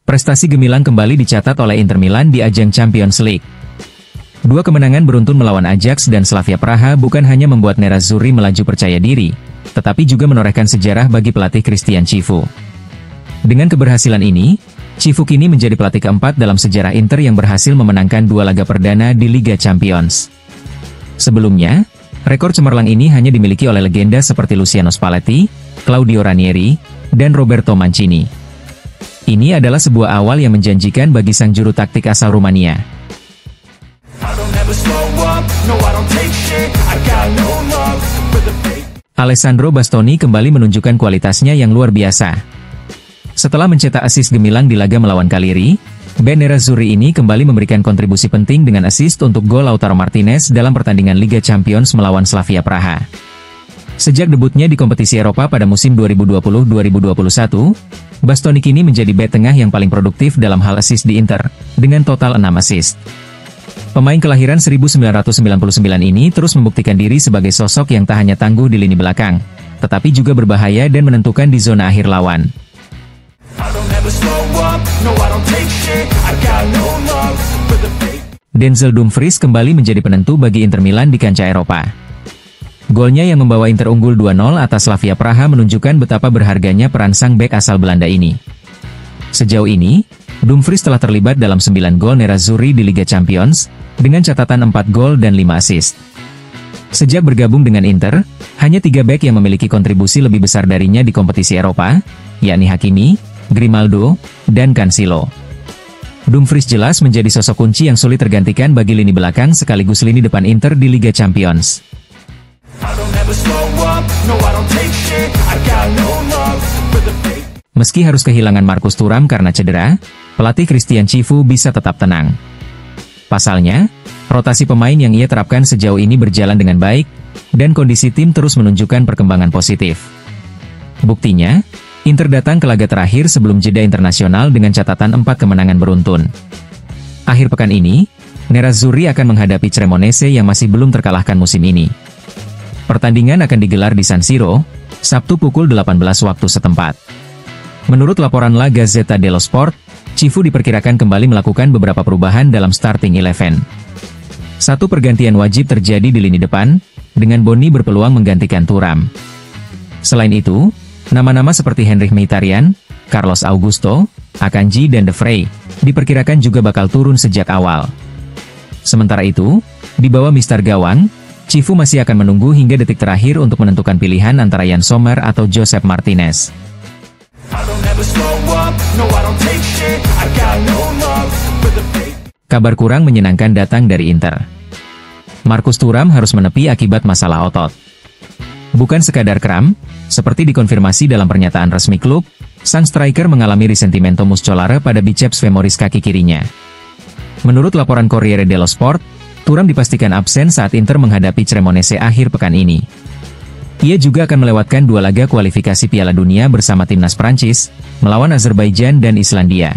Prestasi gemilang kembali dicatat oleh Inter Milan di ajang Champions League. Dua kemenangan beruntun melawan Ajax dan Slavia Praha bukan hanya membuat Nerazzurri melaju percaya diri, tetapi juga menorehkan sejarah bagi pelatih Christian Cifu. Dengan keberhasilan ini, Cifu kini menjadi pelatih keempat dalam sejarah Inter yang berhasil memenangkan 2 laga perdana di Liga Champions. Sebelumnya, rekor cemerlang ini hanya dimiliki oleh legenda seperti Luciano Spalletti, Claudio Ranieri, dan Roberto Mancini. Ini adalah sebuah awal yang menjanjikan bagi sang juru taktik asal Rumania. Alessandro Bastoni kembali menunjukkan kualitasnya yang luar biasa. Setelah mencetak assist gemilang di laga melawan Cagliari, bek Nerazzurri ini kembali memberikan kontribusi penting dengan assist untuk gol Lautaro Martinez dalam pertandingan Liga Champions melawan Slavia Praha. Sejak debutnya di kompetisi Eropa pada musim 2020-2021, Bastoni kini menjadi bek tengah yang paling produktif dalam hal assist di Inter, dengan total 6 assist. Pemain kelahiran 1999 ini terus membuktikan diri sebagai sosok yang tak hanya tangguh di lini belakang, tetapi juga berbahaya dan menentukan di zona akhir lawan. Denzel Dumfries kembali menjadi penentu bagi Inter Milan di kancah Eropa. Golnya yang membawa Inter unggul 2-0 atas Slavia Praha menunjukkan betapa berharganya peran sang bek asal Belanda ini. Sejauh ini, Dumfries telah terlibat dalam 9 gol Nerazzurri di Liga Champions, dengan catatan 4 gol dan 5 assist. Sejak bergabung dengan Inter, hanya 3 bek yang memiliki kontribusi lebih besar darinya di kompetisi Eropa, yakni Hakimi, Grimaldo, dan Cancelo. Dumfries jelas menjadi sosok kunci yang sulit tergantikan bagi lini belakang sekaligus lini depan Inter di Liga Champions. Meski harus kehilangan Marcus Thuram karena cedera, pelatih Christian Cifu bisa tetap tenang. Pasalnya, rotasi pemain yang ia terapkan sejauh ini berjalan dengan baik, dan kondisi tim terus menunjukkan perkembangan positif. Buktinya, Inter datang ke laga terakhir sebelum jeda internasional dengan catatan 4 kemenangan beruntun. Akhir pekan ini, Nerazzurri akan menghadapi Cremonese yang masih belum terkalahkan musim ini. Pertandingan akan digelar di San Siro, Sabtu pukul 18 waktu setempat. Menurut laporan La Gazzetta dello Sport, Cifu diperkirakan kembali melakukan beberapa perubahan dalam starting 11. Satu pergantian wajib terjadi di lini depan, dengan Boni berpeluang menggantikan Thuram. Selain itu, nama-nama seperti Henrikh Mkhitaryan, Carlos Augusto, Akanji dan De Vrij diperkirakan juga bakal turun sejak awal. Sementara itu, di bawah Mister Gawang, Cifu masih akan menunggu hingga detik terakhir untuk menentukan pilihan antara Yann Sommer atau Josep Martinez. Kabar kurang menyenangkan datang dari Inter. Marcus Thuram harus menepi akibat masalah otot. Bukan sekadar kram, seperti dikonfirmasi dalam pernyataan resmi klub, sang striker mengalami risentimento muscolare pada biceps femoris kaki kirinya. Menurut laporan Corriere dello Sport, Thuram dipastikan absen saat Inter menghadapi Cremonese akhir pekan ini. Ia juga akan melewatkan 2 laga kualifikasi Piala Dunia bersama timnas Prancis, melawan Azerbaijan dan Islandia.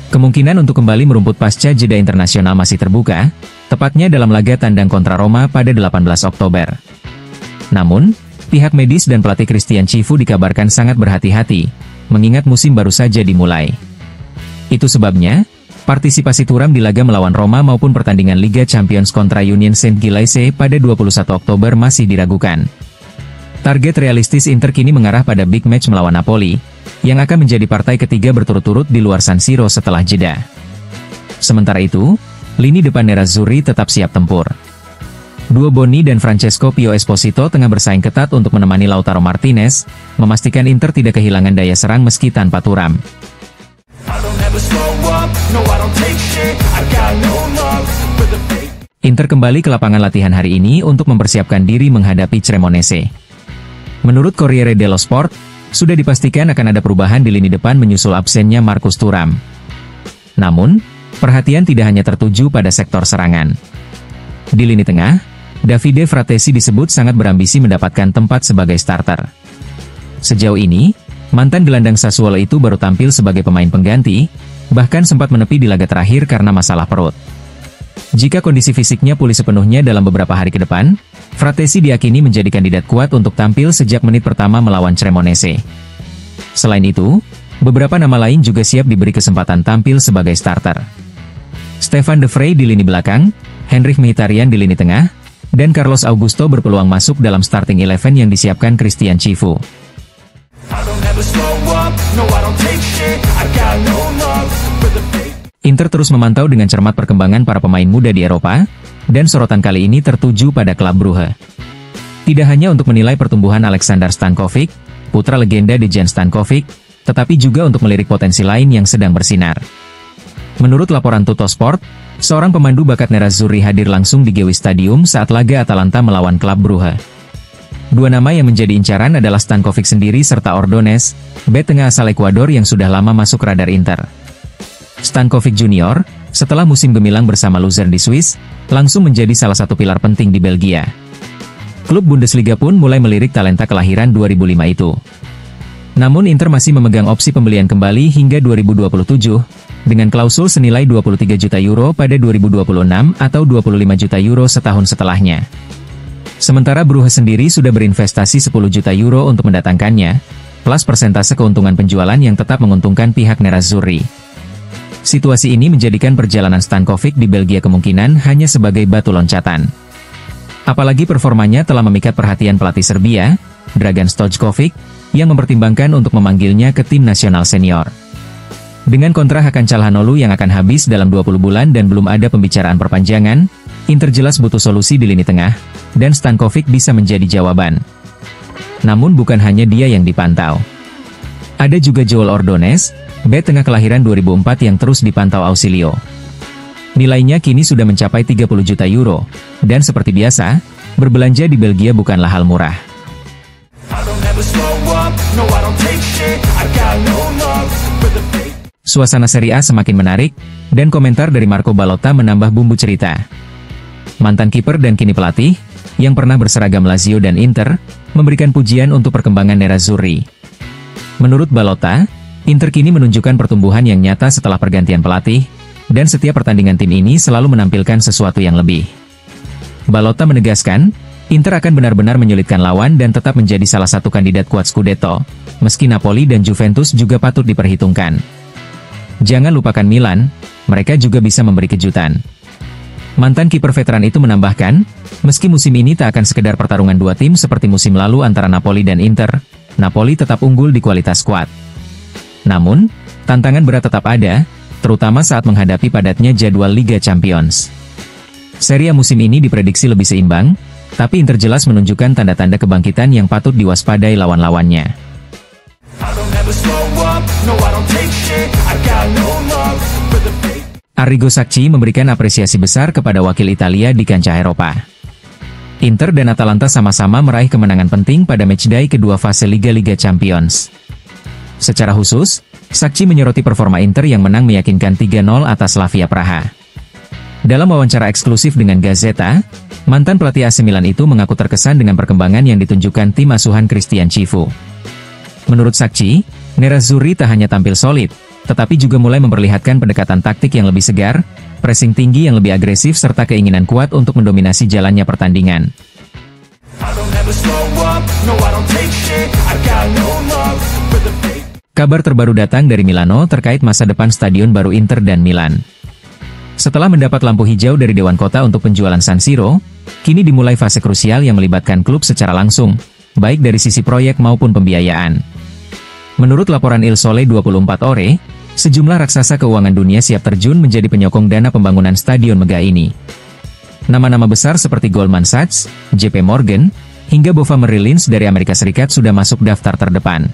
Kemungkinan untuk kembali merumput pasca jeda internasional masih terbuka, tepatnya dalam laga tandang kontra Roma pada 18 Oktober. Namun, pihak medis dan pelatih Christian Cifu dikabarkan sangat berhati-hati, mengingat musim baru saja dimulai. Itu sebabnya, partisipasi Thuram di laga melawan Roma maupun pertandingan Liga Champions kontra Union Saint-Gilloise pada 21 Oktober masih diragukan. Target realistis Inter kini mengarah pada big match melawan Napoli, yang akan menjadi partai ketiga berturut-turut di luar San Siro setelah jeda. Sementara itu, lini depan Nerazzurri tetap siap tempur. Duo Boni dan Francesco Pio Esposito tengah bersaing ketat untuk menemani Lautaro Martinez, memastikan Inter tidak kehilangan daya serang meski tanpa Thuram. Inter kembali ke lapangan latihan hari ini untuk mempersiapkan diri menghadapi Cremonese. Menurut Corriere dello Sport, sudah dipastikan akan ada perubahan di lini depan menyusul absennya Marcus Thuram. Namun, perhatian tidak hanya tertuju pada sektor serangan. Di lini tengah, Davide Fratesi disebut sangat berambisi mendapatkan tempat sebagai starter. Sejauh ini, mantan gelandang Sassuolo itu baru tampil sebagai pemain pengganti, bahkan sempat menepi di laga terakhir karena masalah perut. Jika kondisi fisiknya pulih sepenuhnya dalam beberapa hari ke depan, Fratesi diyakini menjadi kandidat kuat untuk tampil sejak menit pertama melawan Cremonese. Selain itu, beberapa nama lain juga siap diberi kesempatan tampil sebagai starter. Stefan de Vrij di lini belakang, Henrich Mkhitaryan di lini tengah, dan Carlos Augusto berpeluang masuk dalam starting 11 yang disiapkan Christian Chivu. Inter terus memantau dengan cermat perkembangan para pemain muda di Eropa, dan sorotan kali ini tertuju pada klub Brugge. Tidak hanya untuk menilai pertumbuhan Alexander Stankovic, putra legenda Dejan Stankovic, tetapi juga untuk melirik potensi lain yang sedang bersinar. Menurut laporan Tuttosport, seorang pemandu bakat Nerazzurri hadir langsung di Gewi Stadium saat laga Atalanta melawan klub Brugge. Dua nama yang menjadi incaran adalah Stankovic sendiri serta Ordonez, bek tengah asal Ekuador yang sudah lama masuk radar Inter. Stankovic Junior, setelah musim gemilang bersama Luzern di Swiss, langsung menjadi salah satu pilar penting di Belgia. Klub Bundesliga pun mulai melirik talenta kelahiran 2005 itu. Namun Inter masih memegang opsi pembelian kembali hingga 2027, dengan klausul senilai 23 juta euro pada 2026 atau 25 juta euro setahun setelahnya. Sementara Brugge sendiri sudah berinvestasi 10 juta euro untuk mendatangkannya, plus persentase keuntungan penjualan yang tetap menguntungkan pihak Nerazzurri. Situasi ini menjadikan perjalanan Stankovic di Belgia kemungkinan hanya sebagai batu loncatan. Apalagi performanya telah memikat perhatian pelatih Serbia, Dragan Stojkovic, yang mempertimbangkan untuk memanggilnya ke tim nasional senior. Dengan kontrak Hakan Çalhanoğlu yang akan habis dalam 20 bulan dan belum ada pembicaraan perpanjangan, Inter jelas butuh solusi di lini tengah, dan Stankovic bisa menjadi jawaban. Namun bukan hanya dia yang dipantau. Ada juga Joel Ordonez, bek tengah kelahiran 2004 yang terus dipantau Ausilio. Nilainya kini sudah mencapai 30 juta euro, dan seperti biasa, berbelanja di Belgia bukanlah hal murah. Suasana Serie A semakin menarik, dan komentar dari Marco Ballotta menambah bumbu cerita. Mantan kiper dan kini pelatih, yang pernah berseragam Lazio dan Inter, memberikan pujian untuk perkembangan Nerazzurri. Menurut Ballotta, Inter kini menunjukkan pertumbuhan yang nyata setelah pergantian pelatih, dan setiap pertandingan tim ini selalu menampilkan sesuatu yang lebih. Ballotta menegaskan, Inter akan benar-benar menyulitkan lawan dan tetap menjadi salah satu kandidat kuat Scudetto, meski Napoli dan Juventus juga patut diperhitungkan. Jangan lupakan Milan, mereka juga bisa memberi kejutan. Mantan kiper veteran itu menambahkan, meski musim ini tak akan sekedar pertarungan dua tim seperti musim lalu antara Napoli dan Inter, Napoli tetap unggul di kualitas skuad. Namun, tantangan berat tetap ada, terutama saat menghadapi padatnya jadwal Liga Champions. Serie A musim ini diprediksi lebih seimbang, tapi Inter jelas menunjukkan tanda-tanda kebangkitan yang patut diwaspadai lawan-lawannya. Arrigo Sacchi memberikan apresiasi besar kepada wakil Italia di kancah Eropa. Inter dan Atalanta sama-sama meraih kemenangan penting pada matchday kedua fase Liga Champions. Secara khusus, Sacchi menyoroti performa Inter yang menang meyakinkan 3-0 atas Slavia Praha. Dalam wawancara eksklusif dengan Gazzetta, mantan pelatih AC Milan itu mengaku terkesan dengan perkembangan yang ditunjukkan tim asuhan Christian Chivu. Menurut Sacchi, Nerazzurri tak hanya tampil solid, tetapi juga mulai memperlihatkan pendekatan taktik yang lebih segar, pressing tinggi yang lebih agresif serta keinginan kuat untuk mendominasi jalannya pertandingan. Kabar terbaru datang dari Milano terkait masa depan stadion baru Inter dan Milan. Setelah mendapat lampu hijau dari Dewan Kota untuk penjualan San Siro, kini dimulai fase krusial yang melibatkan klub secara langsung, baik dari sisi proyek maupun pembiayaan. Menurut laporan Il Sole 24 Ore, sejumlah raksasa keuangan dunia siap terjun menjadi penyokong dana pembangunan stadion megah ini. Nama-nama besar seperti Goldman Sachs, JP Morgan, hingga BofA Merrill Lynch dari Amerika Serikat sudah masuk daftar terdepan.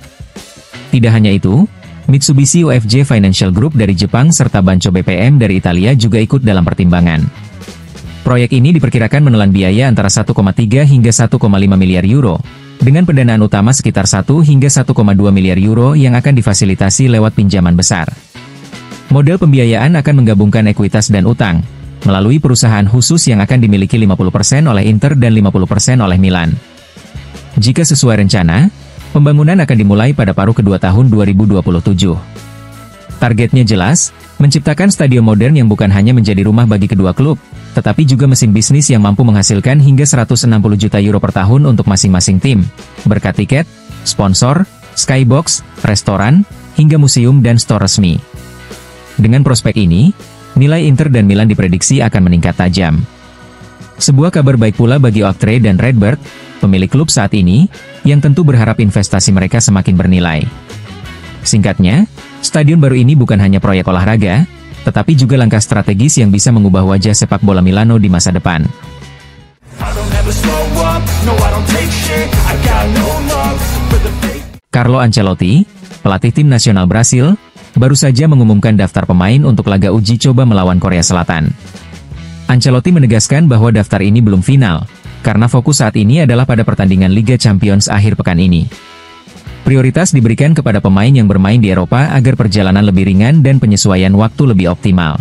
Tidak hanya itu, Mitsubishi UFJ Financial Group dari Jepang serta Banco BPM dari Italia juga ikut dalam pertimbangan. Proyek ini diperkirakan menelan biaya antara 1,3 hingga 1,5 miliar euro, dengan pendanaan utama sekitar 1 hingga 1,2 miliar euro yang akan difasilitasi lewat pinjaman besar. Model pembiayaan akan menggabungkan ekuitas dan utang, melalui perusahaan khusus yang akan dimiliki 50% oleh Inter dan 50% oleh Milan. Jika sesuai rencana, pembangunan akan dimulai pada paruh kedua tahun 2027. Targetnya jelas, menciptakan stadion modern yang bukan hanya menjadi rumah bagi kedua klub, tetapi juga mesin bisnis yang mampu menghasilkan hingga 160 juta euro per tahun untuk masing-masing tim, berkat tiket, sponsor, skybox, restoran, hingga museum dan store resmi. Dengan prospek ini, nilai Inter dan Milan diprediksi akan meningkat tajam. Sebuah kabar baik pula bagi Oaktree dan Redbird, pemilik klub saat ini, yang tentu berharap investasi mereka semakin bernilai. Singkatnya, stadion baru ini bukan hanya proyek olahraga, tetapi juga langkah strategis yang bisa mengubah wajah sepak bola Milano di masa depan. Carlo Ancelotti, pelatih tim nasional Brasil, baru saja mengumumkan daftar pemain untuk laga uji coba melawan Korea Selatan. Ancelotti menegaskan bahwa daftar ini belum final, karena fokus saat ini adalah pada pertandingan Liga Champions akhir pekan ini. Prioritas diberikan kepada pemain yang bermain di Eropa agar perjalanan lebih ringan dan penyesuaian waktu lebih optimal.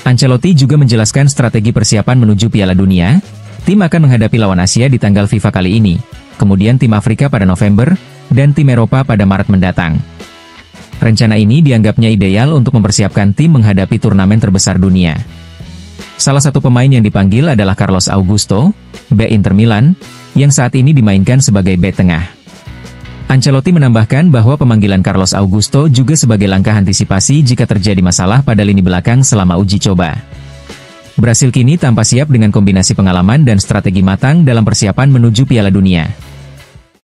Ancelotti juga menjelaskan strategi persiapan menuju Piala Dunia. Tim akan menghadapi lawan Asia di tanggal FIFA kali ini, kemudian tim Afrika pada November, dan tim Eropa pada Maret mendatang. Rencana ini dianggapnya ideal untuk mempersiapkan tim menghadapi turnamen terbesar dunia. Salah satu pemain yang dipanggil adalah Carlos Augusto, bek Inter Milan, yang saat ini dimainkan sebagai bek tengah. Ancelotti menambahkan bahwa pemanggilan Carlos Augusto juga sebagai langkah antisipasi jika terjadi masalah pada lini belakang selama uji coba. Brasil kini tampak siap dengan kombinasi pengalaman dan strategi matang dalam persiapan menuju Piala Dunia.